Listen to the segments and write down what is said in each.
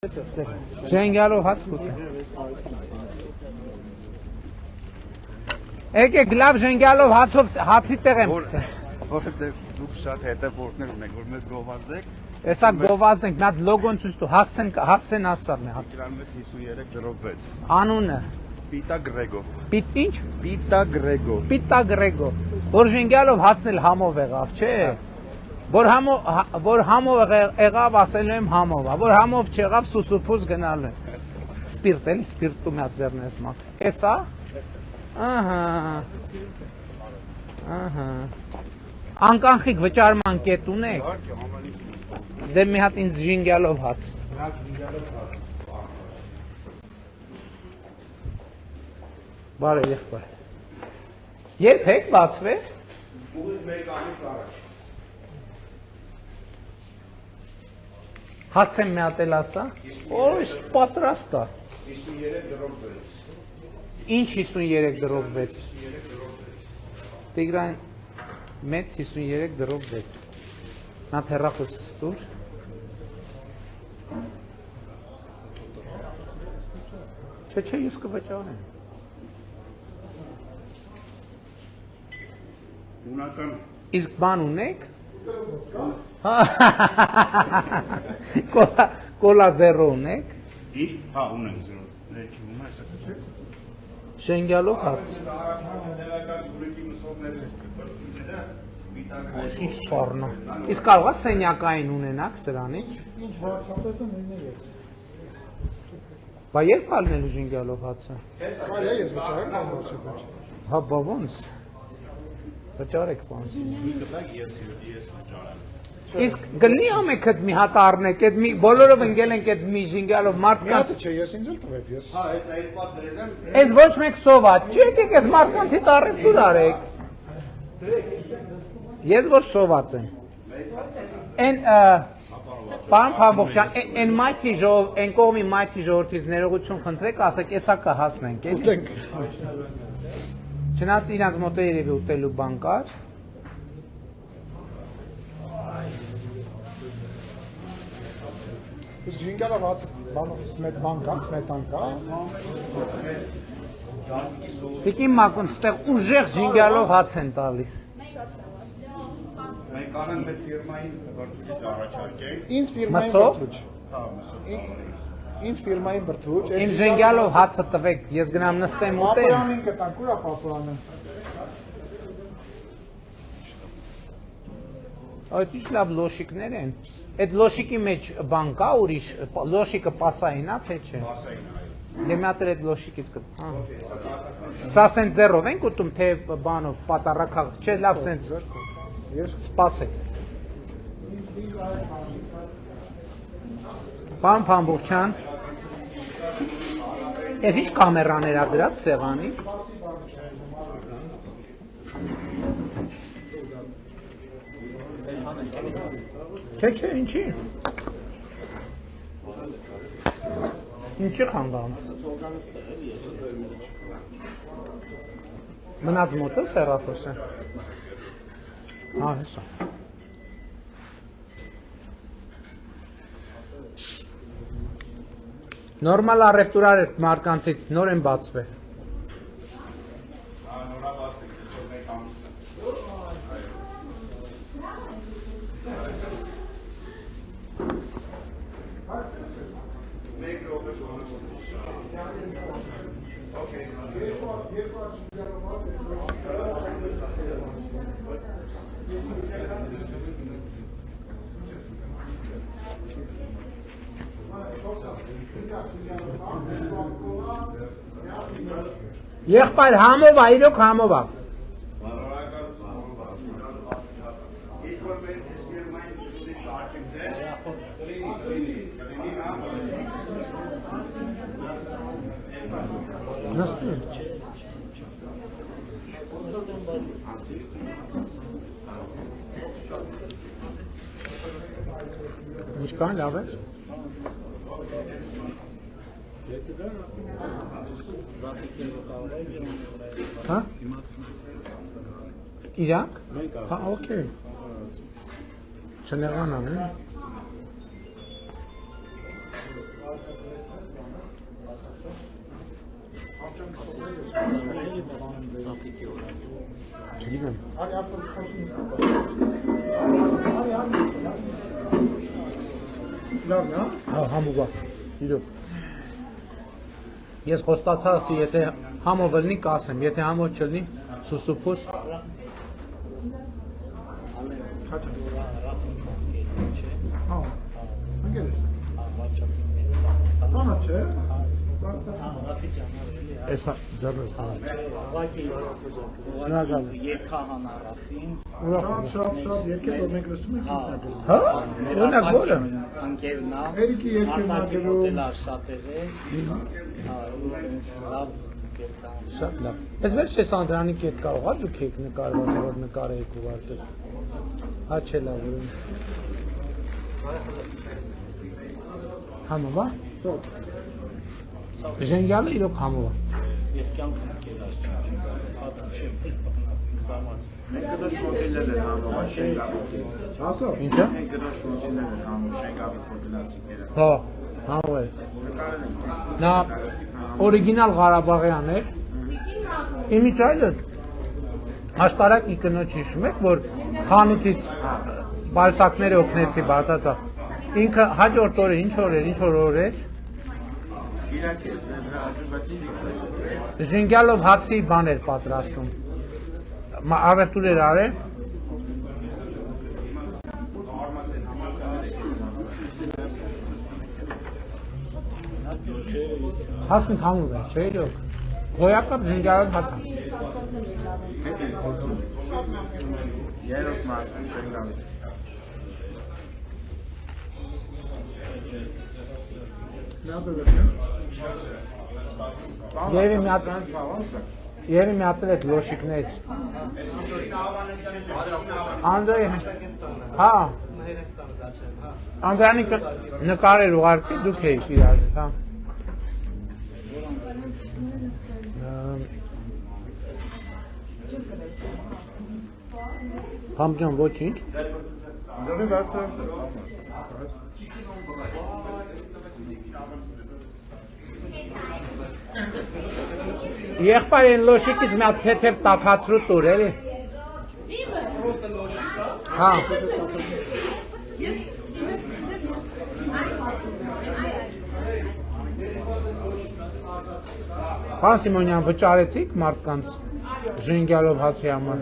Ժենգյալով հաց կուտը։ Եկեք լավ ժենգյալով հացի տեղ եմ կուտը։ Որովհետև դուք շատ հետևորդներ ունեք, որ մեզ գովազդեք։ Էսա գովազդենք, մի հատ լոգոն ցույց տու, հասցեն ասարն է։ Կիլոմետր 53 դրով 6։ Անունը։ Պիտա Գրեգո։ Ինչ։ Պիտա Գրեգո։ Պիտա Գրեգո։ Որ ժենգյալով հացնել համով եղավ, չէ։ Որ համով եղավ, ասելու եմ համով, որ համով չեղավ, սուսուփուս գնալու եմ։ Սպիրտ էլի, սպիրտում է ձեռն ես մակ։ Էսա։ Ահա։ Անկանխիկ վճարման կետ ունեք։ Դե մի հատ ինձ ժենգյալով հաց։ Բարի եղբայր։ Երբ եք բացվեր։ Ուղիղ մեկ ամիս առաջ։ Հասցեմ մի հատ էլ ասա։ Որոշ պատրաստ է։ 53 դրով 6։ Ինչ 53 դրով 6։ Տիգրան մեծ 53 դրով 6։ Նա թերախոսս տուր։ Չէ, ես կվճարեմ։ Ունական Իսկ բան ունեք։ Կոլա զերո ունեք։ Ինչ? Հա, ունենք 0։ Ներքի ում է, սա չէ։ Ժենգյալով հաց։ Տեղական ուրիկի մսովները Այս ինչ սառնա։ Իսկ կարող է սենյակային ունենաք սրանից։ Ինչ վարչապետը նույնն է ես։ Բա երբ ալնելու ժենգյալով հացը։ Կարելի է ես վճարեմ կամ վարչապետ։ Հա, բա ոնց։ Վճարեք բան։ Իսկ գլնի ամեքդ մի հատ առնեք, այդ մի բոլորով ընկել ենք այդ մի ժենգյալով մարդկանց։ Միացը չէ, ես ինձ էլ տվեք, ես։ Հա, այս այդ պատ դրել եմ։ Այս ոչ մեկ սոված, չի եկեք այս մարդկանցի տարիվ դուր արեք։ Ես որ սոված եմ։ Են Պարոն Փամբոխյան, են մայթի ժողով, են կողմի մայթի ժողովրդից ներողություն խնդրեք, ասեք, էսա կհասնենք, էլի։ Ուտենք։ Չնայած իրանց մոտ է երևի ուտելու բան կար։ Իսկ ժենգյալով հաց բան կա, սմետան կա։ Տիկին Մակուն, ստեղ ուժեղ ժենգյալով հաց են տալիս։ Մենք անենք մեր ֆիրմային բրդուճ առաջարկենք։ Ինձ ֆիրմային Մսով։ բրդուճ։ Հա, մսով։ Ինձ ֆիրմային բրդուճ։ Իմ ժենգյալով հացը տվեք, ես գնամ նստեմ ուտեմ։ Պապայանին կտանք, ուրա պապայանը։ Այդ ինչ լավ լոշիկներ են։ Այդ լոշիկի մեջ բան կա ուրիշ, լոշիկը պասային է, թե չէ։ Ասային այո։ Դե մի հատ էլ այդ լոշիկից կտ։ Սա սենց ձեռով ենք ուտում, թե բանով, պատարակաղ, չէ, լավ սենց սպասեք։ Պարոն Փամբոխյան, ես ինչ կամերաներ ա դրած սեղանի։ Չէ, ինչի։ Ինչի խանգարում։ Մնաց մոտը սերախոսը։ Հա, հեսա։ Նորմալ առևտուրար է մարկանցից նոր են բացվել։ Նորաբացեք, դժոխ մեկ ամիս։ Մեկ րոպե Okay. Եղբայր համով ա, իրոք համով ա։ Նստում։ Ինչքան լավ է։ Հա? Իրանք? Հա, օքեյ։ Չնեղանան, Չգիտեմ։ Արի ապրել քաշին։ Լավն է։ Հա, համուվա։ Իրոք։ Ես խոստացա, ասի, եթե համով լինի, կասեմ, եթե համով չլինի, սուսուփուս։ Քաչա։ Հա։ Անգերես։ Ծանա չէ։ Էսա ձեռս։ Երկհան Ռաֆին Շատ երկեր որ մենք լսում ենք ինքնագիր։ Հա? Օրինակ որը։ անկերնա Երիկի երկերն ագրում։ շատերը լավ կերտան Շատ լավ։ Ես վերջ ես Անդրանի կետ կարողա դուք եք նկարված, որ նկարեիք ուղարկել։ Հա չէ լավ ուրին։ Համովա։ Ժենգյալը իրոք համովա։ ես կյանքում կերած չեմ Մենք գտա շոկիներ են համով, շենգավի։ Ասո։ Ինչա։ Մենք գտա շոկիներ են համով, շենգավի ֆոտոդասիկները։ Հա, համով է։ Նկարել ենք։ Նա օրիգինալ Ղարաբաղյան էր։ Իմիջայլը աշտարակի կնոջ հիշում եք, որ խանութից բարսակները օգնեցի բացածա։ Ինքը հաջորդ օրը ինչ օր էր։ Իրակես դրա աջուբատի Ժենգյալով հացի բան էր պատրաստում։ Արվեստուր էր արել։ Հասմիկ համով է, չէ՞ իրոք։ Գոյակապ ժենգյալով հացա։ երրորդ մասում շենգավի։ Լավ է վերջը։ Եվ մի հատ էլ լոշիկներից։ Անդրեյ, հա։ Անդրանի նկարեր ուղարկի, դուք էիք իրար, հա։ Համջան ոչինչ։ Դե վերջը։ Եղբայր են լոշիկից մի հատ թեթև տաքացրու տուր, էլի։ Հա։ Պան Սիմոնյան վճարեցիք մարդկանց ժենգյալով հացի համար։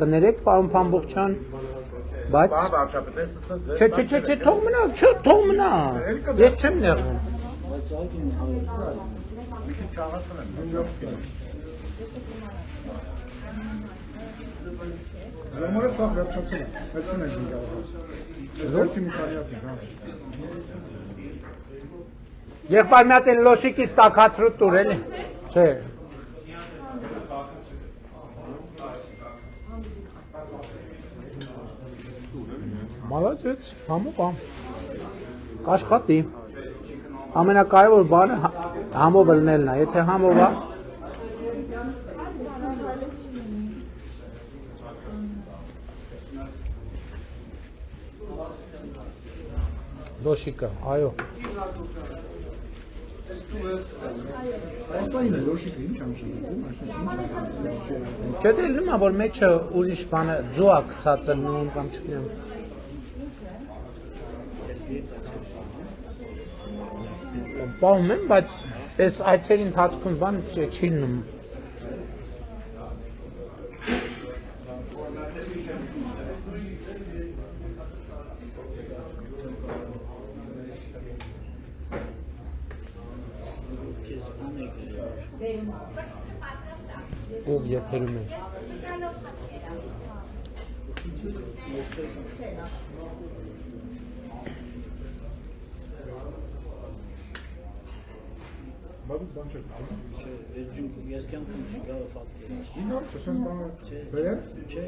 Կներեք, պարոն Փամբուխչյան, բայց... Չէ, թող մնա, ես չեմ նեղվում։ Լամորը սա վերջացել է, վերջին է ժենգյալով։ Վերջի մի քանի հատ է, հա։ Եղբայր մի հատ են լոշիկից տաքացրու տուր, էլի։ Չէ։ Մալացեց, համով ամ։ Կաշխատի։ Ամենակարևոր բանը համով լնելն է, եթե համով է։ Լոշիկը, այո։ Ասա ինը լոշիկը ինչ անշանակում, Չէ դե լմա, որ մեջը ուրիշ բանը ձուա կցած եմ նույն կամ չգնեմ։ Պահում եմ, բայց այս այցերի ընթացքում բան չի լնում։ Ով եթերում է։ Բավուց բան չեք ալում։ ես կյանքում չգալը ֆակտեր Ինով չսեն բանը բերել։ չէ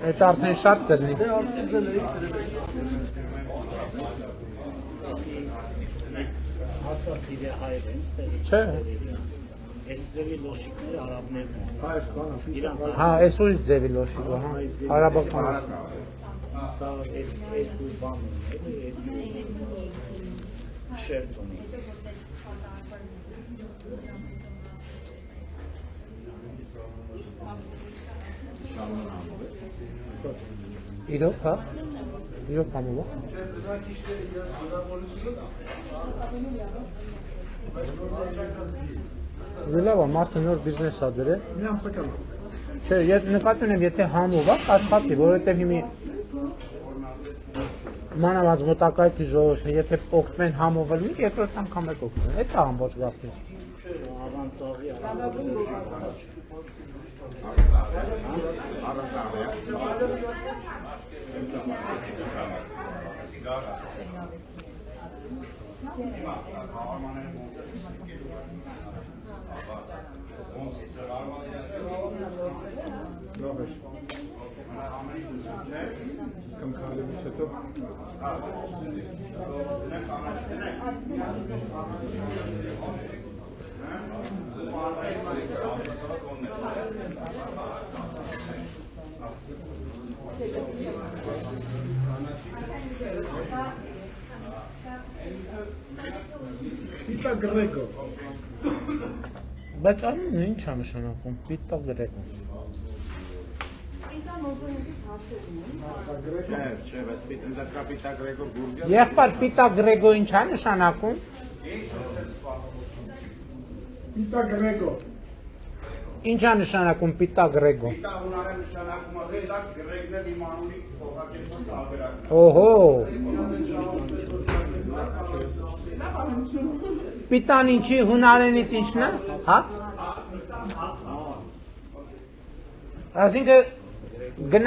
Այդ արդեն շատ կդնի։ Հաստատիրե հայր են, ստեղի Չէ։ Ես ձևի լոշիկները արաբներն են։ Այս բանը Իրանք Հա, այս ուրիշ ձևի լոշիկը, հա։ Արաբական։ սա երկու բան ունի, շերտ ունի։ Իրոք, հա։ Իրոք համով, հա։ Լավ, մարդը նոր բիզնես ա դրել։ մի ամսական։ Չէ, նկատի ունեմ, եթե համով ա, աշխատի, որովհետև հիմի մանավանդ մոտակայքի ժողովուրդը, եթե օգտվեն համով ելնի, երկրորդ անգամ եք օգտվեն, այդ է ամբողջ գաղտնի։ Առանցաղի Լավ է։ Կամ քալելուց հետո Պիտա գրեգո։ Բայց անունը ինչ է նշանակում, պիտա գրեգո։ Չէ, բայց պիտա գրեգո բուրգեր։ Եղբայր պիտա գրեգո ինչ է նշանակում։ Պիտա գրեգո։ Ինչ է նշանակում պիտա գրեգո։ Պիտա հունարեն նշանակում է դա գրեգն էլ իմ անունի փոխակերպված տարբերակն է։ Օհո։ Պիտան ինչի հունարենից ինչն է։ Հաց։ Այսինքն